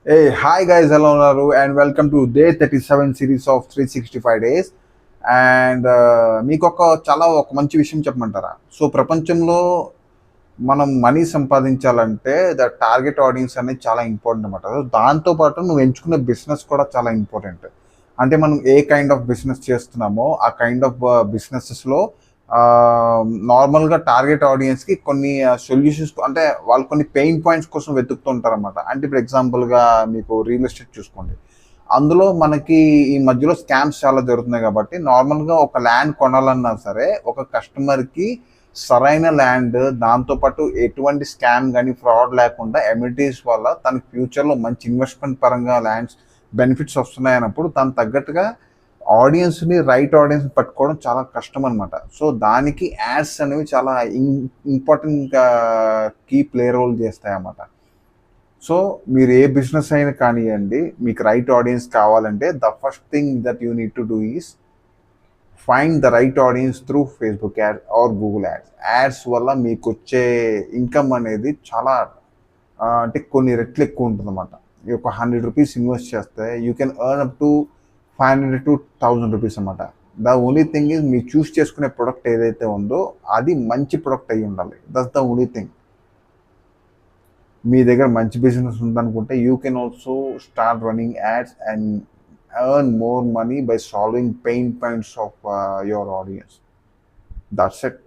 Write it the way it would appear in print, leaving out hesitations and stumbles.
Hey, hi guys, hello Naru, and welcome to day 37 series of 365 days. And మీకు ఒక మంచి విషయం చెప్పమంటారా? సో ప్రపంచంలో మనం మనీ సంపాదించాలంటే టార్గెట్ ఆడియన్స్ అనేది చాలా ఇంపార్టెంట్ అనమాట. దాంతోపాటు నువ్వు ఎంచుకునే బిజినెస్ కూడా చాలా ఇంపార్టెంట్. అంటే మనం ఏ కైండ్ ఆఫ్ బిజినెస్ చేస్తున్నామో ఆ కైండ్ ఆఫ్ బిజినెసెస్లో నార్మల్గా టార్గెట్ ఆడియన్స్కి కొన్ని సొల్యూషన్స్ అంటే వాళ్ళు కొన్ని పెయిన్ పాయింట్స్ కోసం వెతుకుతూ ఉంటారన్నమాట. అంటే ఇప్పుడు ఎగ్జాంపుల్గా మీకు రియల్ ఎస్టేట్ చూసుకోండి. అందులో మనకి ఈ మధ్యలో స్కామ్స్ చాలా జరుగుతున్నాయి కాబట్టి నార్మల్గా ఒక ల్యాండ్ కొనాలన్నా సరే ఒక కస్టమర్కి సరైన ల్యాండ్, దాంతోపాటు ఎటువంటి స్కామ్ కానీ ఫ్రాడ్ లేకుండా ఎమ్యూనిటీస్ వల్ల తనకి ఫ్యూచర్లో మంచి ఇన్వెస్ట్మెంట్ పరంగా ల్యాండ్స్ బెనిఫిట్స్ వస్తున్నాయి అన్నప్పుడు తను తగ్గట్టుగా ఆడియన్స్ని రైట్ ఆడియన్స్ పట్టుకోవడం చాలా కష్టం అనమాట. సో దానికి యాడ్స్ అనేవి చాలా ఇంపార్టెంట్ కీ ప్లే రోల్ చేస్తాయి అన్నమాట. సో మీరు ఏ బిజినెస్ అయినా కానివ్వండి, మీకు రైట్ ఆడియన్స్ కావాలంటే the first thing that you need to do is find the right audience through Facebook add are Google ads. Ads వల్ల మీకు వచ్చే ఇన్కమ్ అనేది చాలా అంటే కొన్ని రెట్లు ఎక్కువ ఉంటుంది అనమాట. ఈ ఒక ₹100 ఇన్వెస్ట్ చేస్తే you can earn up to 500 to 1000 rupees అనమాట. ద ఓన్లీ థింగ్ ఈజ్ మీరు చూస్ చేసుకునే ప్రొడక్ట్ ఏదైతే ఉందో అది మంచి ప్రొడక్ట్ అయ్యి ఉండాలి. That's the only thing. మీ దగ్గర మంచి బిజినెస్ ఉందనుకుంటే you can also start running ads and earn more money by solving pain points of your audience. That's it.